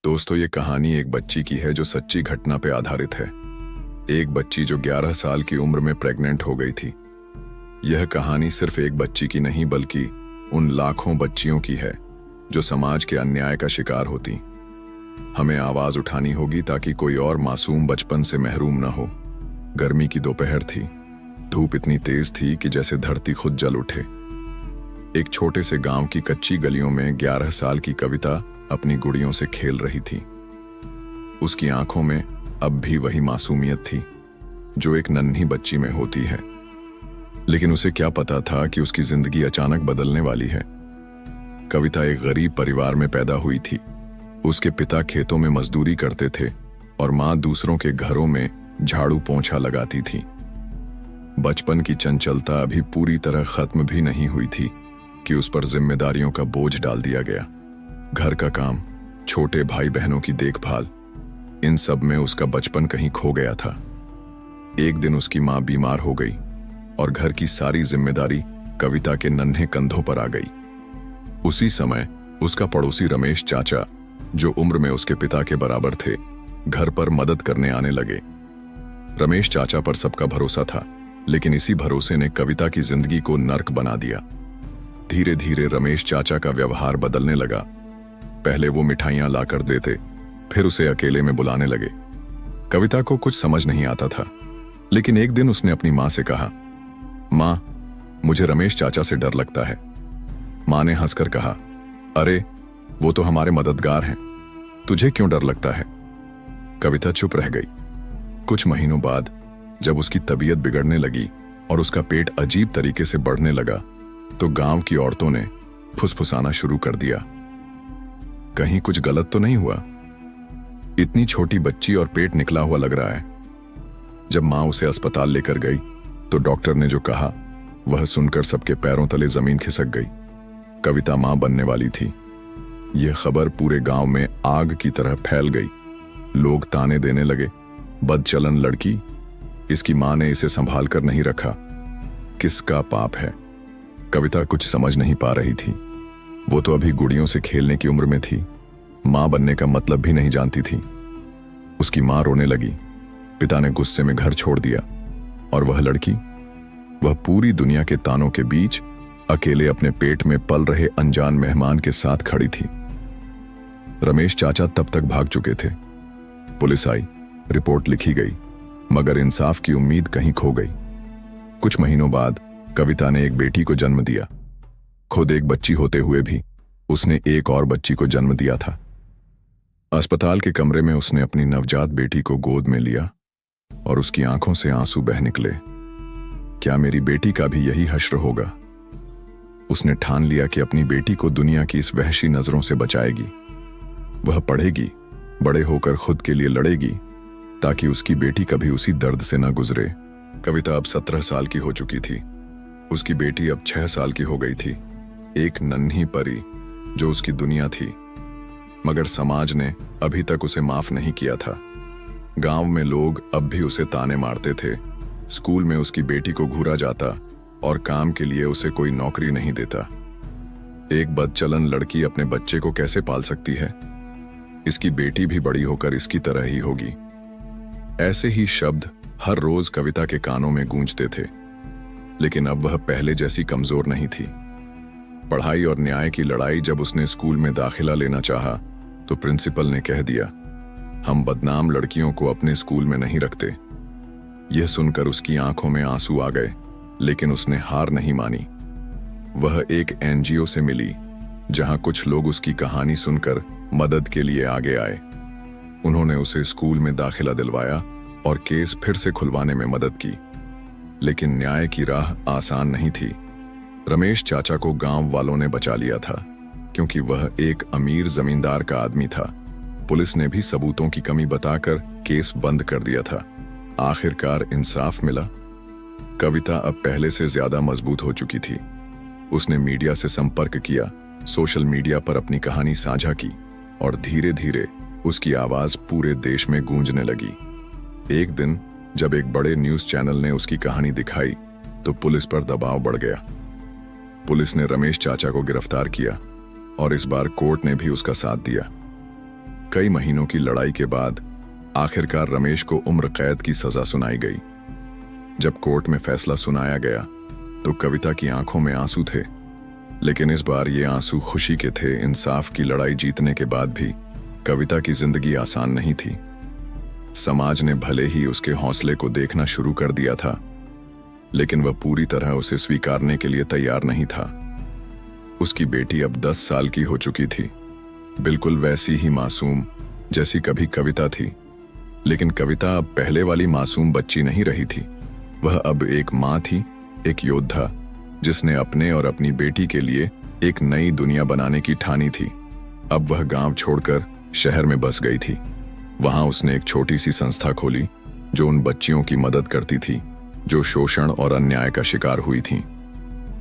दोस्तों, ये कहानी एक बच्ची की है जो सच्ची घटना पे आधारित है। एक बच्ची जो 11 साल की उम्र में प्रेग्नेंट हो गई थी। यह कहानी सिर्फ एक बच्ची की नहीं बल्कि उन लाखों बच्चियों की है जो समाज के अन्याय का शिकार होती। हमें आवाज उठानी होगी ताकि कोई और मासूम बचपन से महरूम न हो। गर्मी की दोपहर थी। धूप इतनी तेज थी कि जैसे धरती खुद जल उठे। एक छोटे से गांव की कच्ची गलियों में 11 साल की कविता अपनी गुड़ियों से खेल रही थी। उसकी आंखों में अब भी वही मासूमियत थी जो एक नन्ही बच्ची में होती है। लेकिन उसे क्या पता था कि उसकी जिंदगी अचानक बदलने वाली है। कविता एक गरीब परिवार में पैदा हुई थी। उसके पिता खेतों में मजदूरी करते थे और मां दूसरों के घरों में झाड़ू पोंछा लगाती थी। बचपन की चंचलता अभी पूरी तरह खत्म भी नहीं हुई थी कि उस पर जिम्मेदारियों का बोझ डाल दिया गया। घर का काम, छोटे भाई बहनों की देखभाल, इन सब में उसका बचपन कहीं खो गया था। एक दिन उसकी मां बीमार हो गई और घर की सारी जिम्मेदारी कविता के नन्हे कंधों पर आ गई। उसी समय उसका पड़ोसी रमेश चाचा, जो उम्र में उसके पिता के बराबर थे, घर पर मदद करने आने लगे। रमेश चाचा पर सबका भरोसा था, लेकिन इसी भरोसे ने कविता की जिंदगी को नर्क बना दिया। धीरे धीरे रमेश चाचा का व्यवहार बदलने लगा। पहले वो मिठाइयां लाकर देते, फिर उसे अकेले में बुलाने लगे। कविता को कुछ समझ नहीं आता था, लेकिन एक दिन उसने अपनी मां से कहा, मां, मुझे रमेश चाचा से डर लगता है। मां ने हंसकर कहा, अरे वो तो हमारे मददगार हैं, तुझे क्यों डर लगता है? कविता चुप रह गई। कुछ महीनों बाद जब उसकी तबीयत बिगड़ने लगी और उसका पेट अजीब तरीके से बढ़ने लगा, तो गांव की औरतों ने फुसफुसाना शुरू कर दिया। कहीं कुछ गलत तो नहीं हुआ? इतनी छोटी बच्ची और पेट निकला हुआ लग रहा है। जब मां उसे अस्पताल लेकर गई तो डॉक्टर ने जो कहा वह सुनकर सबके पैरों तले जमीन खिसक गई। कविता मां बनने वाली थी। यह खबर पूरे गांव में आग की तरह फैल गई। लोग ताने देने लगे, बदचलन लड़की, इसकी मां ने इसे संभाल कर नहीं रखा, किसका पाप है? कविता कुछ समझ नहीं पा रही थी। वो तो अभी गुड़ियों से खेलने की उम्र में थी, मां बनने का मतलब भी नहीं जानती थी। उसकी मां रोने लगी। पिता ने गुस्से में घर छोड़ दिया और वह लड़की, वह पूरी दुनिया के तानों के बीच अकेले अपने पेट में पल रहे अनजान मेहमान के साथ खड़ी थी। रमेश चाचा तब तक भाग चुके थे। पुलिस आई, रिपोर्ट लिखी गई, मगर इंसाफ की उम्मीद कहीं खो गई। कुछ महीनों बाद कविता ने एक बेटी को जन्म दिया। खुद एक बच्ची होते हुए भी उसने एक और बच्ची को जन्म दिया था। अस्पताल के कमरे में उसने अपनी नवजात बेटी को गोद में लिया और उसकी आंखों से आंसू बह निकले। क्या मेरी बेटी का भी यही हश्र होगा? उसने ठान लिया कि अपनी बेटी को दुनिया की इस वहशी नजरों से बचाएगी। वह पढ़ेगी, बड़े होकर खुद के लिए लड़ेगी, ताकि उसकी बेटी कभी उसी दर्द से न गुजरे। कविता अब 17 साल की हो चुकी थी। उसकी बेटी अब 6 साल की हो गई थी। एक नन्ही परी जो उसकी दुनिया थी, मगर समाज ने अभी तक उसे माफ नहीं किया था। गांव में लोग अब भी उसे ताने मारते थे। स्कूल में उसकी बेटी को घूरा जाता और काम के लिए उसे कोई नौकरी नहीं देता। एक बदचलन लड़की अपने बच्चे को कैसे पाल सकती है? इसकी बेटी भी बड़ी होकर इसकी तरह ही होगी। ऐसे ही शब्द हर रोज कविता के कानों में गूंजते थे, लेकिन अब वह पहले जैसी कमजोर नहीं थी। पढ़ाई और न्याय की लड़ाई जब उसने स्कूल में दाखिला लेना चाहा, तो प्रिंसिपल ने कह दिया, हम बदनाम लड़कियों को अपने स्कूल में नहीं रखते। यह सुनकर उसकी आंखों में आंसू आ गए, लेकिन उसने हार नहीं मानी। वह एक एनजीओ से मिली, जहां कुछ लोग उसकी कहानी सुनकर मदद के लिए आगे आए। उन्होंने उसे स्कूल में दाखिला दिलवाया और केस फिर से खुलवाने में मदद की। लेकिन न्याय की राह आसान नहीं थी। रमेश चाचा को गांव वालों ने बचा लिया था, क्योंकि वह एक अमीर जमींदार का आदमी था। पुलिस ने भी सबूतों की कमी बताकर केस बंद कर दिया था। आखिरकार इंसाफ मिला। कविता अब पहले से ज्यादा मजबूत हो चुकी थी। उसने मीडिया से संपर्क किया, सोशल मीडिया पर अपनी कहानी साझा की और धीरे धीरे उसकी आवाज पूरे देश में गूंजने लगी। एक दिन जब एक बड़े न्यूज चैनल ने उसकी कहानी दिखाई, तो पुलिस पर दबाव बढ़ गया। पुलिस ने रमेश चाचा को गिरफ्तार किया और इस बार कोर्ट ने भी उसका साथ दिया। कई महीनों की लड़ाई के बाद आखिरकार रमेश को उम्र कैद की सजा सुनाई गई। जब कोर्ट में फैसला सुनाया गया तो कविता की आंखों में आंसू थे, लेकिन इस बार ये आंसू खुशी के थे। इंसाफ की लड़ाई जीतने के बाद भी कविता की जिंदगी आसान नहीं थी। समाज ने भले ही उसके हौसले को देखना शुरू कर दिया था, लेकिन वह पूरी तरह उसे स्वीकारने के लिए तैयार नहीं था। उसकी बेटी अब 10 साल की हो चुकी थी, बिल्कुल वैसी ही मासूम जैसी कभी कविता थी। लेकिन कविता अब पहले वाली मासूम बच्ची नहीं रही थी। वह अब एक माँ थी, एक योद्धा, जिसने अपने और अपनी बेटी के लिए एक नई दुनिया बनाने की ठानी थी। अब वह गांव छोड़कर शहर में बस गई थी। वहां उसने एक छोटी सी संस्था खोली जो उन बच्चियों की मदद करती थी जो शोषण और अन्याय का शिकार हुई थीं।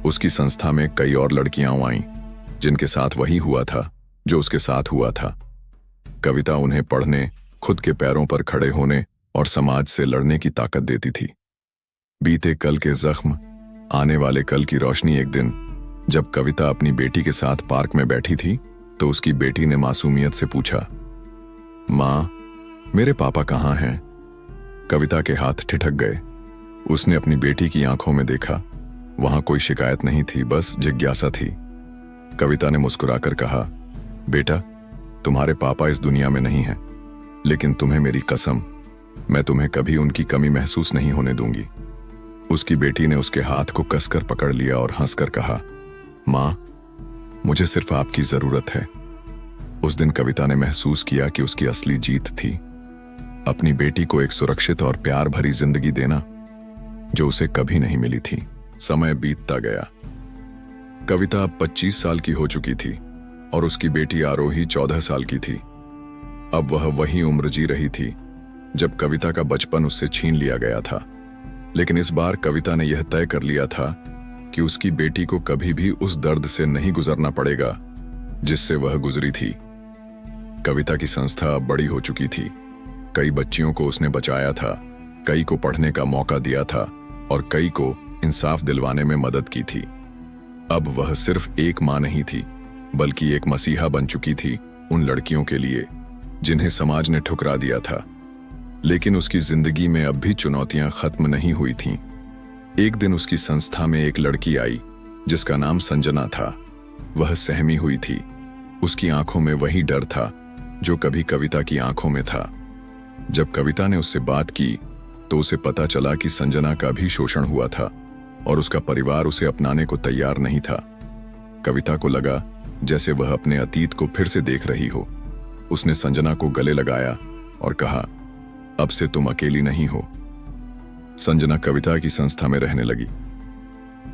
उसकी संस्था में कई और लड़कियां आईं जिनके साथ वही हुआ था जो उसके साथ हुआ था। कविता उन्हें पढ़ने, खुद के पैरों पर खड़े होने और समाज से लड़ने की ताकत देती थी। बीते कल के जख्म, आने वाले कल की रोशनी। एक दिन जब कविता अपनी बेटी के साथ पार्क में बैठी थी तो उसकी बेटी ने मासूमियत से पूछा, माँ, मेरे पापा कहाँ हैं? कविता के हाथ ठिठक गए। उसने अपनी बेटी की आंखों में देखा। वहां कोई शिकायत नहीं थी, बस जिज्ञासा थी। कविता ने मुस्कुराकर कहा, बेटा, तुम्हारे पापा इस दुनिया में नहीं हैं, लेकिन तुम्हें मेरी कसम, मैं तुम्हें कभी उनकी कमी महसूस नहीं होने दूंगी। उसकी बेटी ने उसके हाथ को कसकर पकड़ लिया और हंसकर कहा, माँ, मुझे सिर्फ आपकी जरूरत है। उस दिन कविता ने महसूस किया कि उसकी असली जीत थी अपनी बेटी को एक सुरक्षित और प्यार भरी जिंदगी देना, जो उसे कभी नहीं मिली थी। समय बीतता गया। कविता अब 25 साल की हो चुकी थी और उसकी बेटी आरोही 14 साल की थी। अब वह वही उम्र जी रही थी जब कविता का बचपन उससे छीन लिया गया था। लेकिन इस बार कविता ने यह तय कर लिया था कि उसकी बेटी को कभी भी उस दर्द से नहीं गुजरना पड़ेगा जिससे वह गुजरी थी। कविता की संस्था अब बड़ी हो चुकी थी। कई बच्चियों को उसने बचाया था, कई को पढ़ने का मौका दिया था और कई को इंसाफ दिलवाने में मदद की थी। अब वह सिर्फ एक माँ नहीं थी, बल्कि एक मसीहा बन चुकी थी उन लड़कियों के लिए जिन्हें समाज ने ठुकरा दिया था। लेकिन उसकी जिंदगी में अब भी चुनौतियां खत्म नहीं हुई थीं। एक दिन उसकी संस्था में एक लड़की आई जिसका नाम संजना था। वह सहमी हुई थी। उसकी आंखों में वही डर था जो कभी कविता की आंखों में था। जब कविता ने उससे बात की तो उसे पता चला कि संजना का भी शोषण हुआ था और उसका परिवार उसे अपनाने को तैयार नहीं था। कविता को लगा जैसे वह अपने अतीत को फिर से देख रही हो। उसने संजना को गले लगाया और कहा, अब से तुम अकेली नहीं हो। संजना कविता की संस्था में रहने लगी।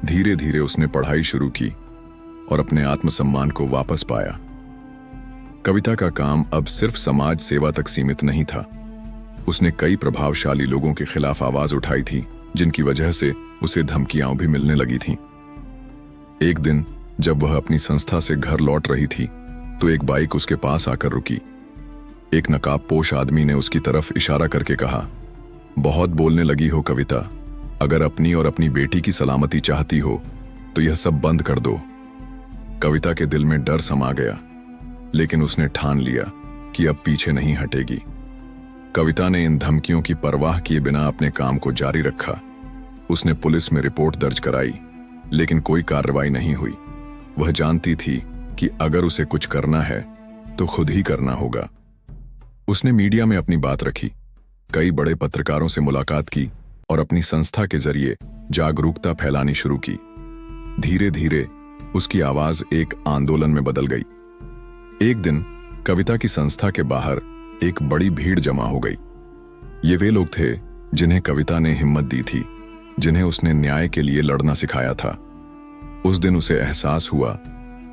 धीरे धीरे उसने पढ़ाई शुरू की और अपने आत्मसम्मान को वापस पाया। कविता का काम अब सिर्फ समाज सेवा तक सीमित नहीं था। उसने कई प्रभावशाली लोगों के खिलाफ आवाज उठाई थी जिनकी वजह से उसे धमकियां भी मिलने लगी थीं। एक दिन जब वह अपनी संस्था से घर लौट रही थी तो एक बाइक उसके पास आकर रुकी। एक नकाबपोश आदमी ने उसकी तरफ इशारा करके कहा, बहुत बोलने लगी हो कविता, अगर अपनी और अपनी बेटी की सलामती चाहती हो तो यह सब बंद कर दो। कविता के दिल में डर समा गया, लेकिन उसने ठान लिया कि अब पीछे नहीं हटेगी। कविता ने इन धमकियों की परवाह किए बिना अपने काम को जारी रखा। उसने पुलिस में रिपोर्ट दर्ज कराई, लेकिन कोई कार्रवाई नहीं हुई। वह जानती थी कि अगर उसे कुछ करना है तो खुद ही करना होगा। उसने मीडिया में अपनी बात रखी, कई बड़े पत्रकारों से मुलाकात की और अपनी संस्था के जरिए जागरूकता फैलानी शुरू की। धीरे धीरे उसकी आवाज एक आंदोलन में बदल गई। एक दिन कविता की संस्था के बाहर एक बड़ी भीड़ जमा हो गई। ये वे लोग थे जिन्हें कविता ने हिम्मत दी थी, जिन्हें उसने न्याय के लिए लड़ना सिखाया था। उस दिन उसे एहसास हुआ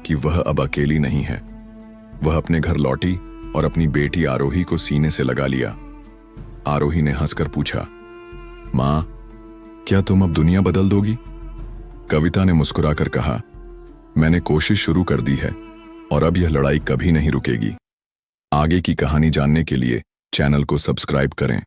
कि वह अब अकेली नहीं है। वह अपने घर लौटी और अपनी बेटी आरोही को सीने से लगा लिया। आरोही ने हंसकर पूछा, माँ, क्या तुम अब दुनिया बदल दोगी? कविता ने मुस्कुराकर कहा, मैंने कोशिश शुरू कर दी है और अब यह लड़ाई कभी नहीं रुकेगी। आगे की कहानी जानने के लिए चैनल को सब्सक्राइब करें।